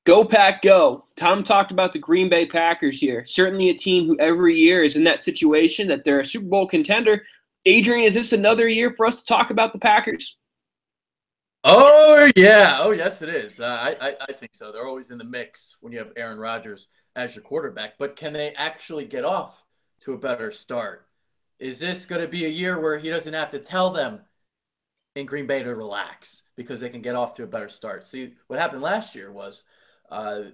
Go Pack Go. Tom talked about the Green Bay Packers here. Certainly a team who every year is in that situation that they're a Super Bowl contender. Adrian, is this another year for us to talk about the Packers? Oh yeah, oh yes, it is. I think so. They're always in the mix when you have Aaron Rodgers as your quarterback. But can they actually get off to a better start? Is this going to be a year where he doesn't have to tell them in Green Bay to relax because they can get off to a better start? See, what happened last year was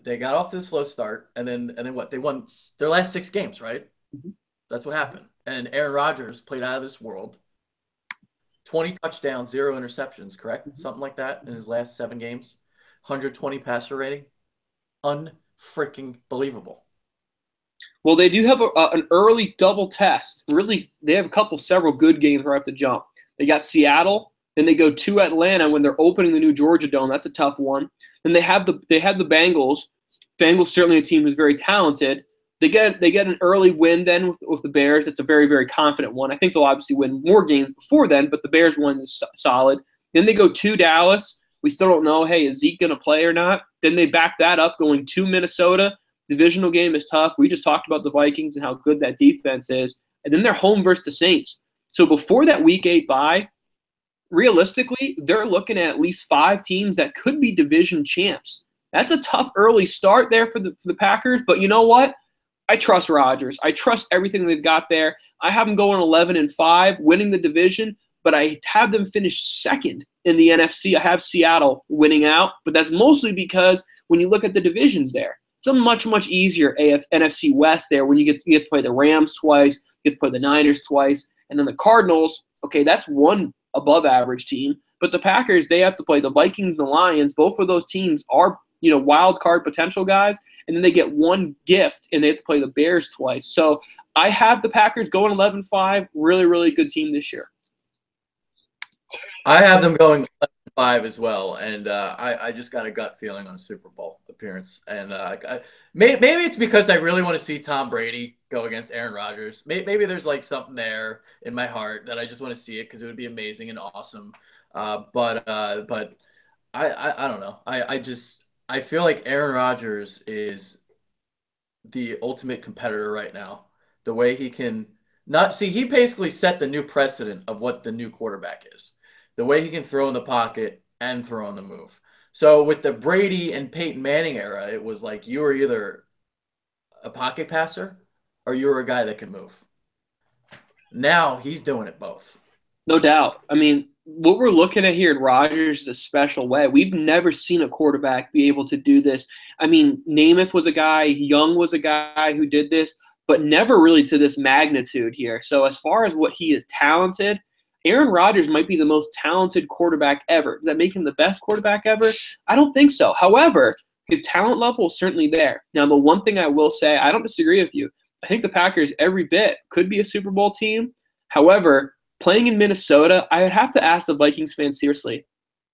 they got off to a slow start, and then what? They won their last 6 games, right? Mhm. That's what happened. And Aaron Rodgers played out of this world. 20 touchdowns, 0 interceptions, correct? Mhm. Something like that in his last 7 games. 120 passer rating. Unfreaking believable. Well, they do have an early double test. Really, they have several good games right off the jump. They got Seattle, then they go to Atlanta when they're opening the new Georgia Dome. That's a tough one. Then they have the Bengals. Bengals certainly a team who's very talented. They get an early win then with the Bears. It's a very very confident one. I think they'll obviously win more games before then, but the Bears one is solid. Then they go to Dallas. We still don't know. Hey, is Zeke going to play or not? Then they back that up going to Minnesota. Divisional game is tough. We just talked about the Vikings and how good that defense is. And then they're home versus the Saints. So before that week 8 bye, realistically, they're looking at least 5 teams that could be division champs. That's a tough early start there for the Packers. But you know what? I trust Rodgers. I trust everything they've got there. I have them going 11-5, winning the division, but I have them finish second in the NFC. I have Seattle winning out, but that's mostly because when you look at the divisions there, it's a much, much easier NFC West there when you get to play the Rams twice, you get to play the Niners twice, and then the Cardinals, okay, that's one above average team. But the Packers, they have to play the Vikings and the Lions. Both of those teams are, wild card potential guys. And then they get one gift, and they have to play the Bears twice. So I have the Packers going 11-5. Really, really good team this year. I have them going 5 as well, and I just got a gut feeling on a Super Bowl appearance. And maybe it's because I really want to see Tom Brady go against Aaron Rodgers. Maybe there's like something there in my heart that I just want to see it because it would be amazing and awesome. But I don't know. I feel like Aaron Rodgers is the ultimate competitor right now. The way he can not see, he basically set the new precedent of what the new quarterback is. The way he can throw in the pocket and throw on the move. So with the Brady and Peyton Manning era, it was like you were either a pocket passer or you were a guy that can move. Now he's doing it both. No doubt. I mean, what we're looking at here in Rodgers is a special way. We've never seen a quarterback be able to do this. I mean, Namath was a guy, Young was a guy who did this, but never really to this magnitude here. So as far as what he is talented, Aaron Rodgers might be the most talented quarterback ever. Does that make him the best quarterback ever? I don't think so. However, his talent level is certainly there. Now, the one thing I will say, I don't disagree with you. I think the Packers every bit could be a Super Bowl team. However, playing in Minnesota, I would have to ask the Vikings fans seriously.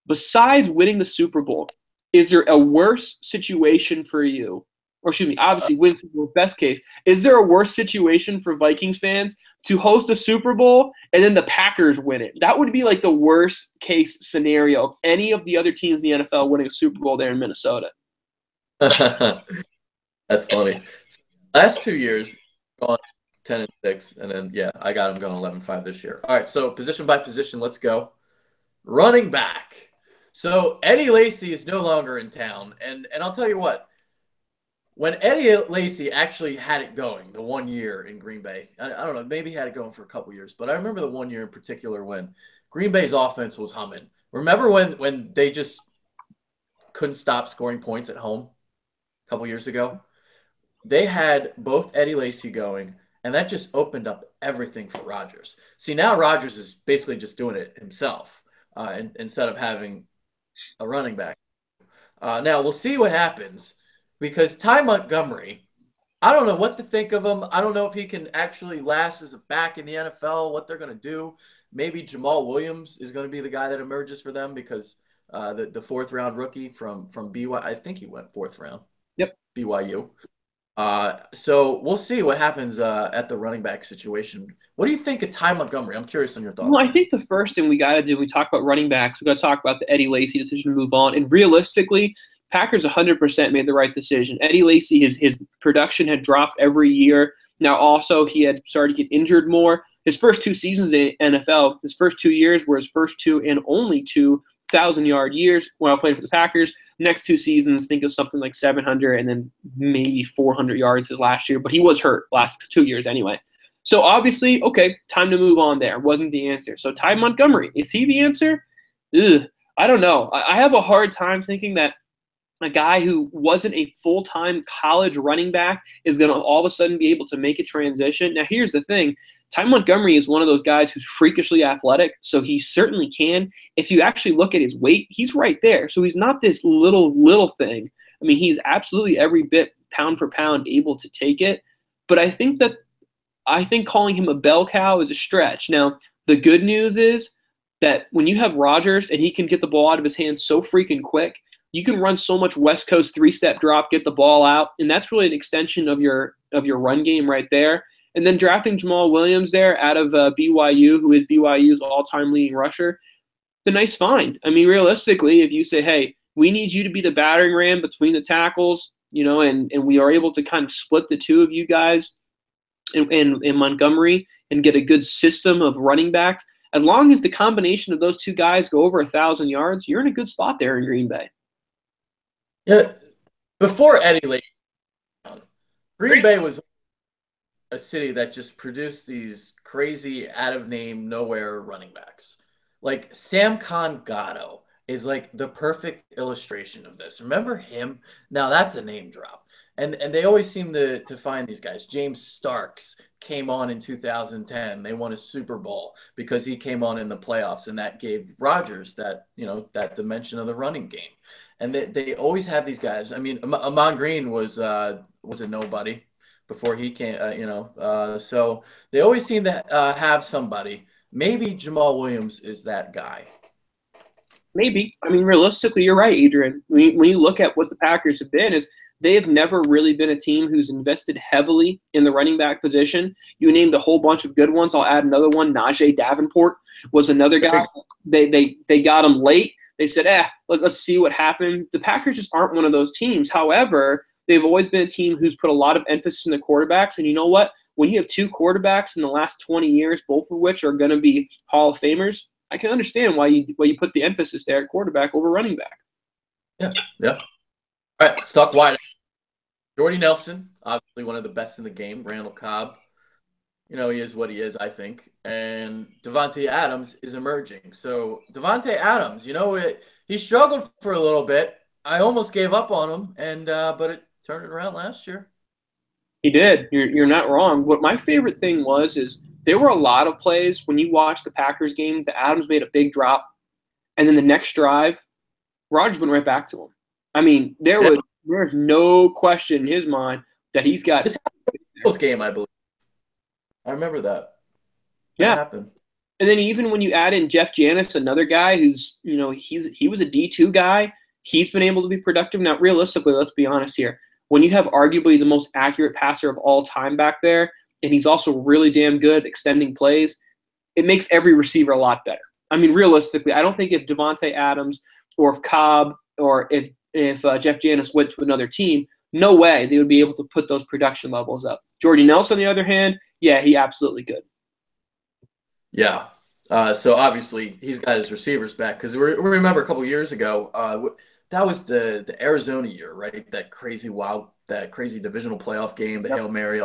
Besides winning the Super Bowl, is there a worse situation for you? Or excuse me, obviously win Super Bowl best case. Is there a worse situation for Vikings fans to host a Super Bowl and then the Packers win it? That would be like the worst case scenario of any of the other teams in the NFL winning a Super Bowl there in Minnesota. That's funny. Last 2 years, gone 10-6, and then yeah, I got him going 11-5 this year. All right, so position by position, let's go. Running back. So Eddie Lacy is no longer in town, and I'll tell you what. When Eddie Lacy actually had it going, the 1 year in Green Bay, I don't know, maybe he had it going for a couple years, but I remember the 1 year in particular when Green Bay's offense was humming. Remember when they just couldn't stop scoring points at home a couple years ago? They had both Eddie Lacy going, and that just opened up everything for Rodgers. See, now Rodgers is basically just doing it himself instead of having a running back. Now, we'll see what happens because Ty Montgomery, I don't know what to think of him. I don't know if he can actually last as a back in the NFL, what they're going to do. Maybe Jamal Williams is going to be the guy that emerges for them because the fourth-round rookie from BYU, I think he went fourth round, Yep. BYU. So we'll see what happens at the running back situation. What do you think of Ty Montgomery? I'm curious on your thoughts. Well, I think the first thing we got to do, we talk about running backs, we got to talk about the Eddie Lacy decision to move on. And realistically, Packers 100% made the right decision. Eddie Lacy, his production had dropped every year. Now also he had started to get injured more. His first 2 seasons in the NFL, his first 2 years were his first 2 and only 2,000-yard years while playing for the Packers. Next 2 seasons, think of something like 700 and then maybe 400 yards his last year. But he was hurt last 2 years anyway. So obviously, okay, time to move on there. Wasn't the answer. So Ty Montgomery, is he the answer? Ugh, I don't know. I have a hard time thinking that a guy who wasn't a full-time college running back is going to all of a sudden be able to make a transition. Now, here's the thing. Ty Montgomery is one of those guys who's freakishly athletic, so he certainly can. If you actually look at his weight, he's right there. So he's not this little thing. I mean, he's absolutely every bit pound for pound able to take it. But I think calling him a bell cow is a stretch. Now, the good news is that when you have Rodgers and he can get the ball out of his hands so freaking quick, you can run so much West Coast 3-step drop, get the ball out, and that's really an extension of your run game right there. And then drafting Jamal Williams there out of BYU, who is BYU's all-time leading rusher, it's a nice find. I mean, realistically, if you say, hey, we need you to be the battering ram between the tackles, and we are able to kind of split the two of you guys in Montgomery and get a good system of running backs, as long as the combination of those two guys go over 1,000 yards, you're in a good spot there in Green Bay. Yeah, before Eddie Lacy, Green Bay was a city that just produced these crazy, out-of-name, nowhere running backs. Like Samkon Gatto is like the perfect illustration of this. Remember him? Now that's a name drop. And they always seem to find these guys. James Starks came on in 2010. They won a Super Bowl because he came on in the playoffs, and that gave Rodgers that dimension of the running game. And they always have these guys. I mean, Ahman Green was a nobody before he came, so they always seem to have somebody. Maybe Jamal Williams is that guy. Maybe. I mean, realistically, you're right, Adrian. When you look at what the Packers have been, is they have never really been a team who's invested heavily in the running back position. You named a whole bunch of good ones. I'll add another one. Najee Davenport was another guy. They got him late. They said, let's see what happened. The Packers just aren't one of those teams. However, they've always been a team who's put a lot of emphasis in the quarterbacks. And you know what? When you have 2 quarterbacks in the last 20 years, both of which are going to be Hall of Famers, I can understand why you put the emphasis there at quarterback over running back. Yeah. All right, let's talk wide. Jordy Nelson, obviously one of the best in the game. Randall Cobb, he is what he is, I think. And Davante Adams is emerging. So Davante Adams, he struggled for a little bit. I almost gave up on him, but it turned it around last year. He did. You're not wrong. What my favorite thing is there were a lot of plays when you watch the Packers game that Adams made a big drop, and then the next drive, Rodgers went right back to him. I mean, there's no question in his mind that he's got this Eagles game, I believe. I remember that. Yeah. Happened. And then even when you add in Jeff Janis, another guy who's, he was a D2 guy, he's been able to be productive. Now, realistically, let's be honest here. When you have arguably the most accurate passer of all time back there, and he's also really damn good extending plays, it makes every receiver a lot better. I mean, realistically, I don't think if Davante Adams or if Cobb or if Jeff Janis went to another team, no way they would be able to put those production levels up. Jordy Nelson, on the other hand, yeah, he absolutely could. Yeah. So obviously he's got his receivers back because we remember a couple years ago that was the Arizona year, right? That crazy divisional playoff game, the Hail Mary.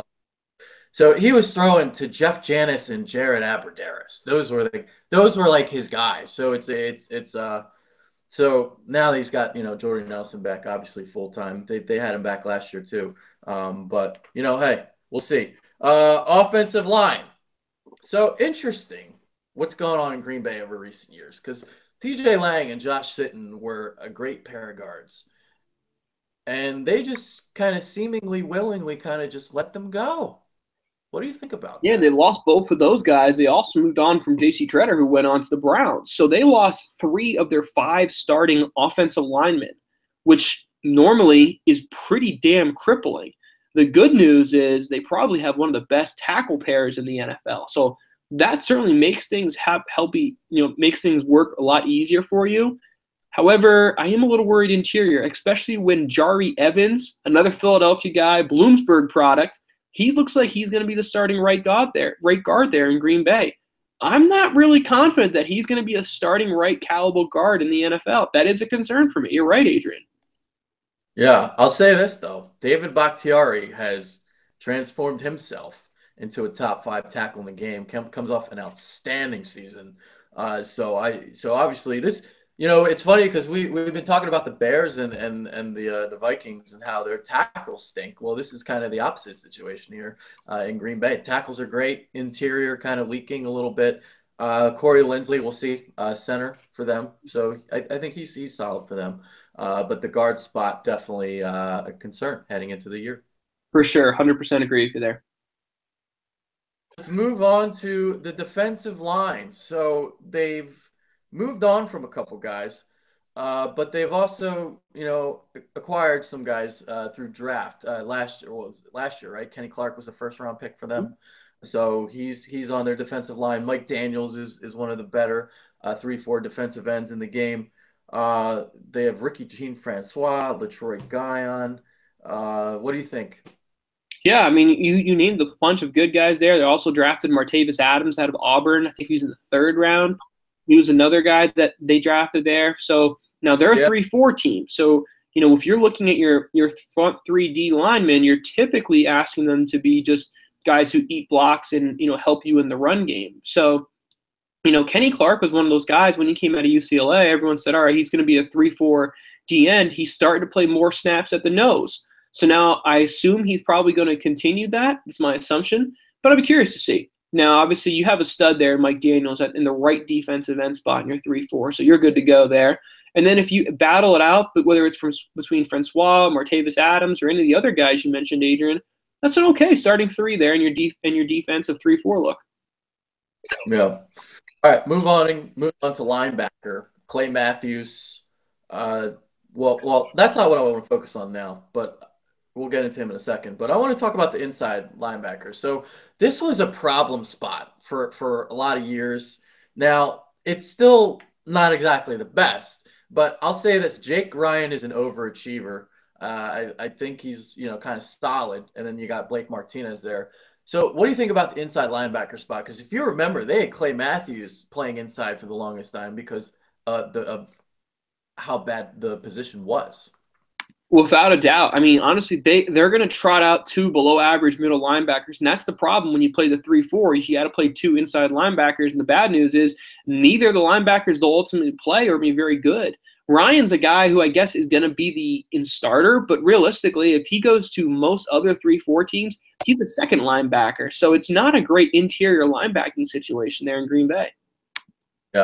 So he was throwing to Jeff Janis and Jared Abbrederis. Those were like his guys. So so now he's got Jordy Nelson back, obviously full time. They had him back last year too. But hey, we'll see. Offensive line. So interesting what's going on in Green Bay over recent years, because TJ Lang and Josh Sitton were a great pair of guards. And they just kind of seemingly willingly kind of just let them go. What do you think about that? Yeah, they lost both of those guys. They also moved on from J.C. Tretter, who went on to the Browns. So they lost 3 of their 5 starting offensive linemen, which normally is pretty damn crippling. The good news is they probably have one of the best tackle pairs in the NFL. So that certainly makes things makes things work a lot easier for you. However, I am a little worried interior, especially when Jari Evans, another Philadelphia guy, Bloomsburg product, he looks like he's going to be the starting right guard there in Green Bay. I'm not really confident that he's going to be a starting right caliber guard in the NFL. That is a concern for me. You're right, Adrian. Yeah, I'll say this though. David Bakhtiari has transformed himself into a top 5 tackle in the game. Comes off an outstanding season. So obviously this, it's funny because we've been talking about the Bears and the Vikings and how their tackles stink. Well, this is kind of the opposite situation here in Green Bay. Tackles are great, interior kind of leaking a little bit. Corey Linsley, we'll see, center for them. So I think he's solid for them. But the guard spot definitely a concern heading into the year. For sure, 100% agree with you there. Let's move on to the defensive line. So they've moved on from a couple guys, but they've also, acquired some guys through draft last year, right? Kenny Clark was a first-round pick for them. So he's on their defensive line. Mike Daniels is one of the better 3-4 defensive ends in the game. They have Ricky Jean-Francois, LaTroy Guion. What do you think? Yeah, I mean, you named a bunch of good guys there. They also drafted Martavis Adams out of Auburn. I think he was in the 3rd round. He was another guy that they drafted there. So now they're a 3-4 team. So, if you're looking at your front 3D linemen, you're typically asking them to be just guys who eat blocks and, help you in the run game. So, Kenny Clark was one of those guys when he came out of UCLA. Everyone said, all right, he's going to be a 3-4 D end. He started to play more snaps at the nose. So now I assume he's probably going to continue that. It's my assumption. But I'd be curious to see. Now, obviously, you have a stud there, Mike Daniels, in the right defensive end spot in your 3-4. So you're good to go there. And then if you battle it out, but whether it's between Francois, Martavis Adams, or any of the other guys you mentioned, Adrian, that's an okay starting 3 there in your defensive 3-4 look. Yeah. All right, move on to linebacker. Clay Matthews. Well, that's not what I want to focus on now, but we'll get into him in a second. But I want to talk about the inside linebacker. So this was a problem spot for a lot of years. Now, it's still not exactly the best, but I'll say this. Jake Ryan is an overachiever. I think he's, kind of solid. And then you got Blake Martinez there. So what do you think about the inside linebacker spot? Because if you remember, they had Clay Matthews playing inside for the longest time because of how bad the position was. Without a doubt. I mean, honestly, they're going to trot out 2 below-average middle linebackers, and that's the problem when you play the 3-4. You got to play 2 inside linebackers, and the bad news is neither of the linebackers will ultimately play or be very good. Ryan's a guy who I guess is going to be the starter, but realistically, if he goes to most other 3-4 teams, he's the second linebacker. So it's not a great interior linebacking situation there in Green Bay. Yeah.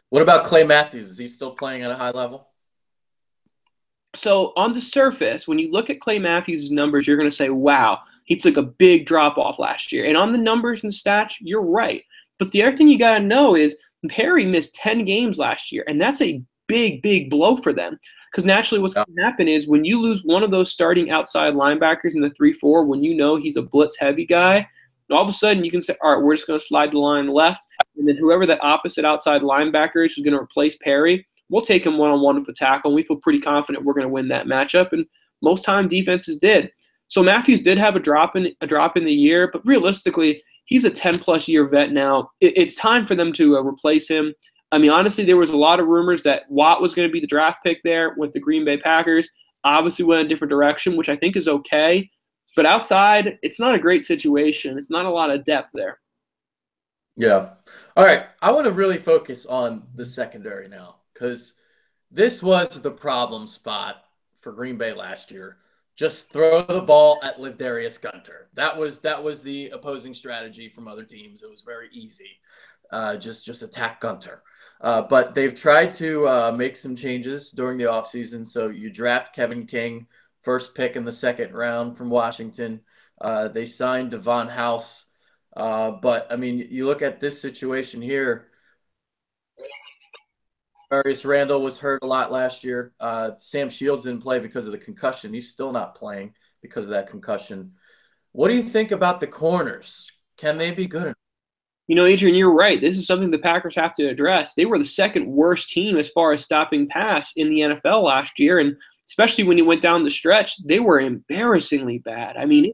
What about Clay Matthews? Is he still playing at a high level? So on the surface, when you look at Clay Matthews' numbers, you're going to say, wow, he took a big drop off last year. And on the numbers and stats, you're right. But the other thing you got to know is Perry missed 10 games last year, and that's a big, big blow for them. Because naturally what's going to happen is when you lose one of those starting outside linebackers in the 3-4, when you know he's a blitz-heavy guy, all of a sudden you can say, all right, we're just going to slide the line left, and then whoever that opposite outside linebacker is who's going to replace Perry, we'll take him one-on-one with the tackle, and we feel pretty confident we're going to win that matchup. And most time defenses did. So Matthews did have a drop in the year, but realistically, he's a 10-plus year vet now. It's time for them to replace him. I mean, honestly, there was a lot of rumors that Watt was going to be the draft pick there with the Green Bay Packers. Obviously went a different direction, which I think is okay. But outside, it's not a great situation. It's not a lot of depth there. Yeah. All right. I want to really focus on the secondary now because this was the problem spot for Green Bay last year. Just throw the ball at Ladarius Gunter. That was the opposing strategy from other teams. It was very easy. Just attack Gunter. But they've tried to make some changes during the offseason. So you draft Kevin King, first pick in the 2nd round from Washington. They signed Devon House. But, I mean, you look at this situation here. Marius Randall was hurt a lot last year. Sam Shields didn't play because of the concussion. He's still not playing because of that concussion. What do you think about the corners? Can they be good enough? Adrian, you're right. This is something the Packers have to address. They were the second worst team as far as stopping pass in the NFL last year, and especially when you went down the stretch, they were embarrassingly bad. I mean,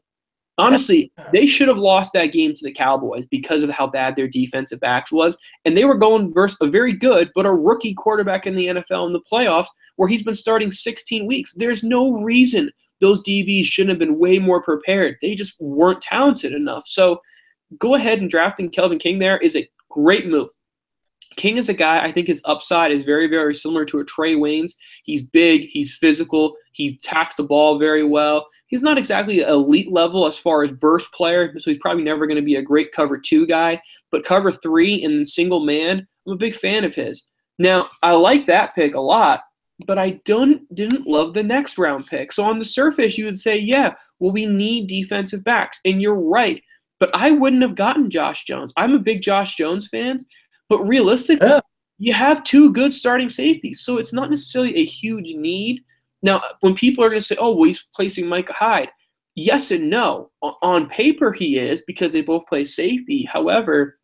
honestly, they should have lost that game to the Cowboys because of how bad their defensive backs was, and they were going versus a very good but a rookie quarterback in the NFL in the playoffs where he's been starting 16 weeks. There's no reason those DBs shouldn't have been way more prepared. They just weren't talented enough. So go ahead and drafting Kelvin King there is a great move. King is a guy, I think his upside is very, very similar to a Trey Waynes. He's big, he's physical, he tacks the ball very well. He's not exactly elite level as far as burst player, so he's probably never going to be a great cover 2 guy. But cover 3 and single man, I'm a big fan of his. Now, I like that pick a lot, but I didn't love the next round pick. So on the surface, you would say, yeah, well, we need defensive backs. And you're right. But I wouldn't have gotten Josh Jones. I'm a big Josh Jones fan, but realistically, you have 2 good starting safeties, so it's not necessarily a huge need. Now, when people are going to say, oh, well, he's placing Micah Hyde, yes and no. On paper, he is because they both play safety. However,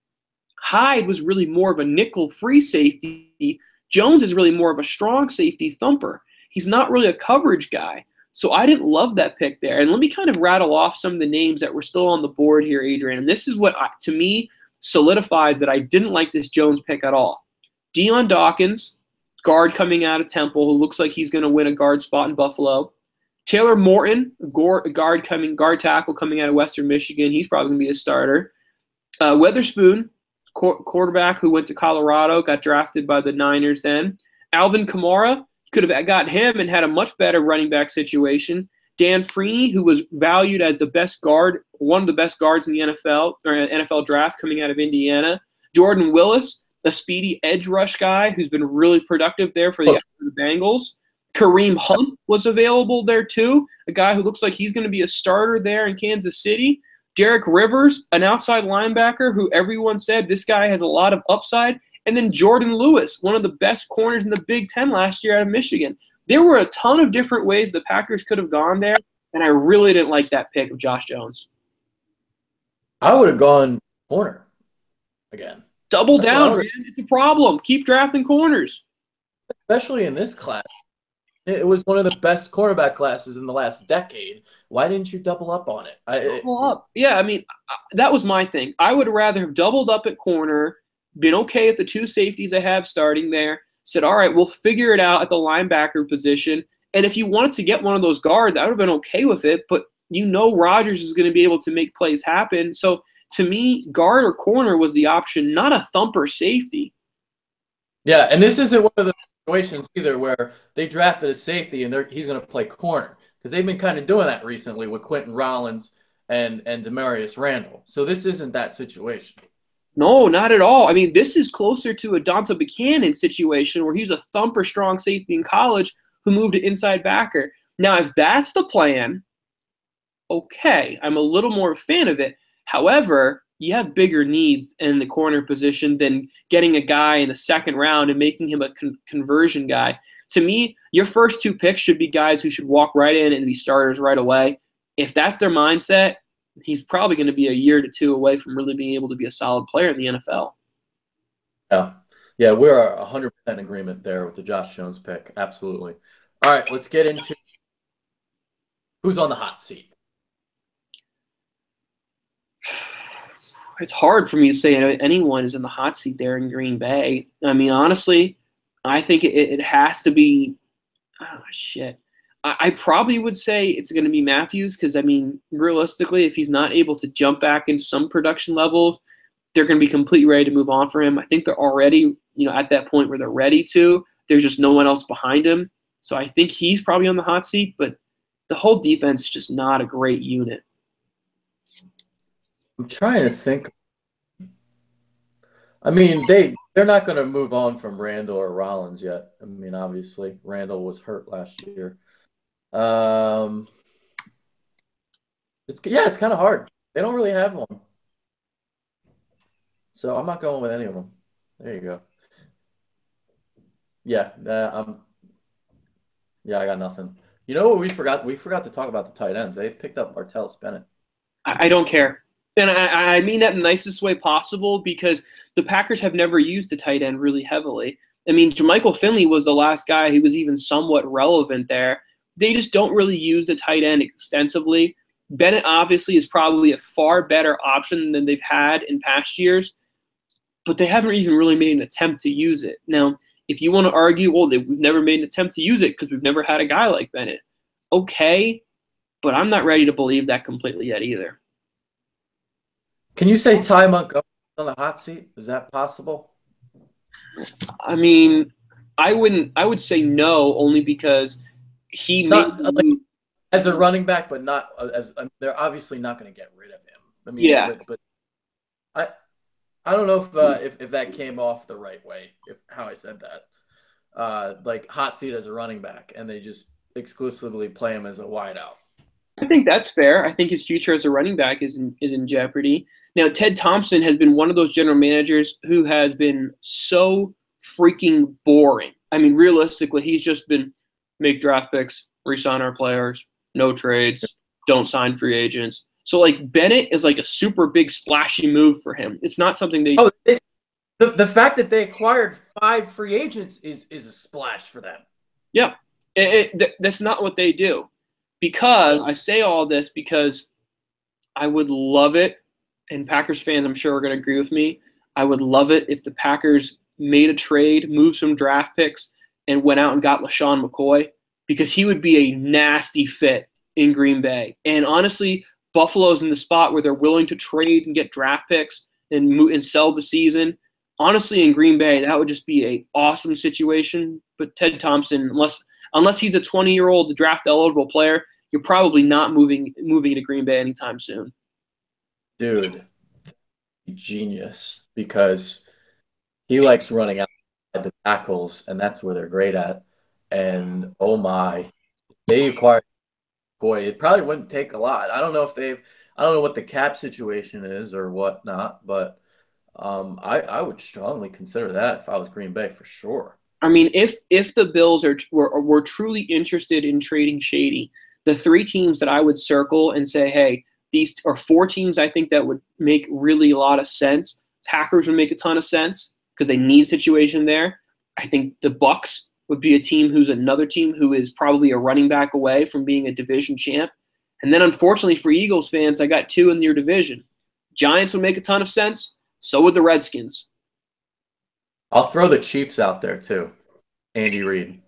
Hyde was really more of a nickel-free safety. Jones is really more of a strong safety thumper. He's not really a coverage guy. So I didn't love that pick there. And let me kind of rattle off some of the names that were still on the board here, Adrian. And this is what, to me, solidifies that I didn't like this Jones pick at all. Deion Dawkins, guard coming out of Temple, who looks like he's going to win a guard spot in Buffalo. Taylor Morton, guard tackle coming out of Western Michigan. He's probably going to be a starter. Weatherspoon, quarterback who went to Colorado, got drafted by the Niners then. Alvin Kamara, could have gotten him and had a much better running back situation. Dan Freeney, who was valued as the best guard, one of the best guards in the NFL or NFL draft coming out of Indiana. Jordan Willis, a speedy edge rush guy who's been really productive there for the Bengals. Kareem Hunt was available there too, a guy who looks like he's going to be a starter there in Kansas City. Derek Rivers, an outside linebacker who everyone said this guy has a lot of upside. And then Jordan Lewis, one of the best corners in the Big Ten last year out of Michigan. There were a ton of different ways the Packers could have gone there, and I really didn't like that pick of Josh Jones. I would have gone corner again. Double down, man. It's a problem. Keep drafting corners. Especially in this class. It was one of the best cornerback classes in the last decade. Why didn't you double up on it? Double up. Yeah, I mean, that was my thing. I would rather have doubled up at corner, been okay at the 2 safeties I have starting there, said, all right, we'll figure it out at the linebacker position. And if you wanted to get one of those guards, I would have been okay with it. But Rodgers is going to be able to make plays happen. So to me, guard or corner was the option, not a thumper safety. Yeah, and this isn't one of the situations either where they drafted a safety and he's going to play corner. Because they've been kind of doing that recently with Quentin Rollins and Demarius Randall. So this isn't that situation. No, not at all. I mean, this is closer to a Donta Buchanan situation where he was a thumper strong safety in college who moved to inside backer. Now, if that's the plan, okay, I'm a little more a fan of it. However, you have bigger needs in the corner position than getting a guy in the second round and making him a conversion guy. To me, your first 2 picks should be guys who should walk right in and be starters right away. If that's their mindset, he's probably going to be a year to 2 away from really being able to be a solid player in the NFL. Yeah, we're 100% in agreement there with the Josh Jones pick. Absolutely. All right, let's get into who's on the hot seat. It's hard for me to say anyone is in the hot seat there in Green Bay. I mean, honestly, I think it has to be I probably would say it's going to be Matthews because, I mean, realistically, if he's not able to jump back into some production levels, they're going to be completely ready to move on for him. I think they're already, at that point where they're ready to. There's just no one else behind him. So I think he's probably on the hot seat, but the whole defense is just not a great unit. I'm trying to think. I mean, they're not going to move on from Randall or Rollins yet. I mean, obviously, Randall was hurt last year. It's kind of hard. They don't really have one. So I'm not going with any of them. There you go. Yeah, I got nothing. You know what we forgot? We forgot to talk about the tight ends. They picked up Martellus Bennett. I don't care. And I mean that in the nicest way possible because the Packers have never used a tight end really heavily. I mean, Jermichael Finley was the last guy who was even somewhat relevant there. They just don't really use the tight end extensively. Bennett obviously is probably a far better option than they've had in past years, but they haven't even really made an attempt to use it. Now, if you want to argue, well, we've never made an attempt to use it because we've never had a guy like Bennett. Okay, but I'm not ready to believe that completely yet either. Can you say Ty Montgomery on the hot seat? Is that possible? I mean, I would say no, only because he as a running back, but not as they're obviously not going to get rid of him. I mean, yeah. But I don't know if that came off the right way, how I said that. Like hot seat as a running back, and they just exclusively play him as a wideout. I think that's fair. I think his future as a running back is in jeopardy. Now, Ted Thompson has been one of those general managers who has been so freaking boring. I mean, realistically, he's just been make draft picks, re-sign our players, no trades, don't sign free agents. So, like, Bennett is like a super big splashy move for him. It's not something they the fact that they acquired 5 free agents is a splash for them. Yeah. That's not what they do. Because I say all this because I would love it, and Packers fans I'm sure are going to agree with me, I would love it if the Packers made a trade, moved some draft picks, and went out and got LaShawn McCoy, because he would be a nasty fit in Green Bay. And honestly, Buffalo's in the spot where they're willing to trade and get draft picks and sell the season. Honestly, in Green Bay, that would just be an awesome situation. But Ted Thompson, unless he's a 20-year-old draft-eligible player, you're probably not moving to Green Bay anytime soon. Dude, genius, because he likes running out at the tackles, and that's where they're great at. And, oh, my, they acquired boy, it probably wouldn't take a lot. I don't know what the cap situation is or whatnot, but I would strongly consider that if I was Green Bay for sure. I mean, if the Bills were truly interested in trading Shady, the 3 teams that I would circle and say, hey, these are 4 teams I think that would make really a lot of sense. Packers would make a ton of sense because they need a situation there. I think the Bucs would be a team who's another team who is probably a running back away from being a division champ. And then unfortunately for Eagles fans, I got 2 in your division. Giants would make a ton of sense. So would the Redskins. I'll throw the Chiefs out there too. Andy Reid.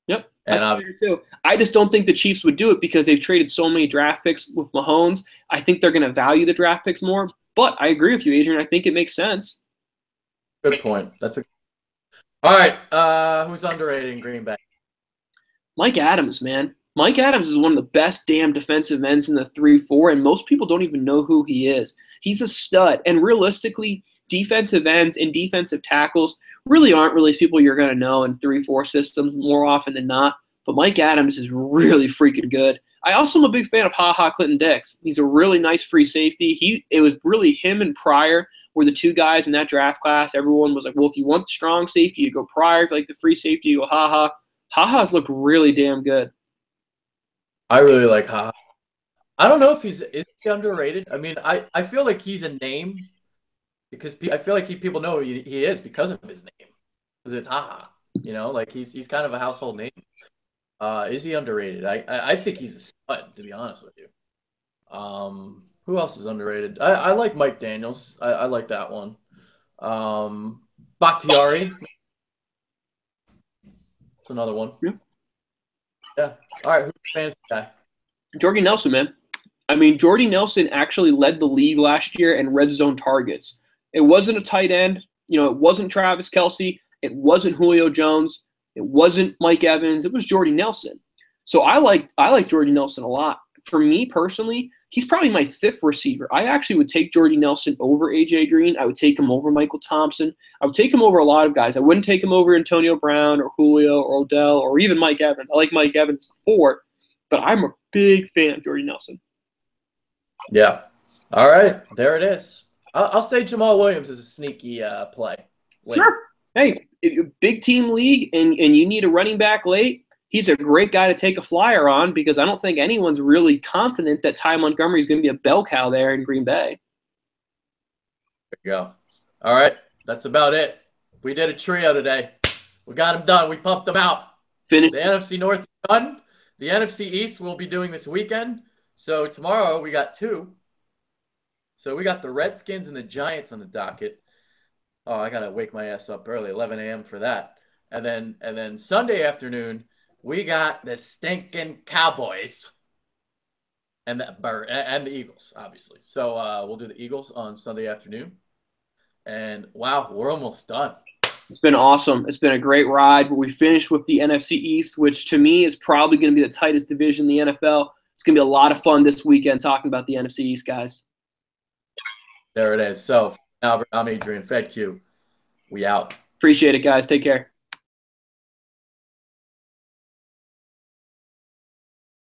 Yep, that's fair too. I just don't think the Chiefs would do it because they've traded so many draft picks with Mahomes. I think they're going to value the draft picks more. But I agree with you, Adrian. I think it makes sense. Good point. All right. Who's underrated in Green Bay? Mike Adams, man. Mike Adams is one of the best damn defensive ends in the 3-4, and most people don't even know who he is. He's a stud. And realistically, defensive ends and defensive tackles really aren't really people you're going to know in 3-4 systems more often than not. But Mike Adams is really freaking good. I also am a big fan of Clinton Dix. He's a really nice free safety. It was really him and Pryor were the 2 guys in that draft class. Everyone was like, well, if you want the strong safety, you go Pryor. If you like the free safety, you go Haha's looked really damn good. I really like Ha. I don't know if is he underrated. I mean, I feel like he's a name because I feel like people know who he is because of his name. Because it's Ha. You know, like he's kind of a household name. Is he underrated? I think he's a stud, to be honest with you. Who else is underrated? I like Mike Daniels. I like that one. Bakhtiari. That's another one. Yeah. All right. Who's the fantasy guy? Jordy Nelson, man. I mean, Jordy Nelson actually led the league last year in red zone targets. It wasn't a tight end. It wasn't Travis Kelce. It wasn't Julio Jones. It wasn't Mike Evans. It was Jordy Nelson. So I like Jordy Nelson a lot. For me personally, he's probably my 5th receiver. I actually would take Jordy Nelson over A.J. Green. I would take him over Michael Thompson. I would take him over a lot of guys. I wouldn't take him over Antonio Brown or Julio or Odell or even Mike Evans. I like Mike Evans 4, but I'm a big fan of Jordy Nelson. Yeah. All right. There it is. I'll say Jamal Williams is a sneaky play. Sure. Hey, big team league and you need a running back late, he's a great guy to take a flyer on because I don't think anyone's really confident that Ty Montgomery is going to be a bell cow there in Green Bay. you go. All right. That's about it. We did a trio today. We got them done. We pumped them out. Finish. The NFC North is done. The NFC East we'll be doing this weekend. So tomorrow we got 2. So we got the Redskins and the Giants on the docket. Oh, I gotta wake my ass up early, 11 a.m. for that. And then Sunday afternoon we got the stinking Cowboys and the Eagles, obviously. So we'll do the Eagles on Sunday afternoon. And wow, we're almost done. It's been awesome. It's been a great ride. But we finished with the NFC East, which to me is probably going to be the tightest division in the NFL. It's going to be a lot of fun this weekend talking about the NFC East, guys. There it is. So, Albert, I'm Adrian Fedq. We out. Appreciate it, guys. Take care.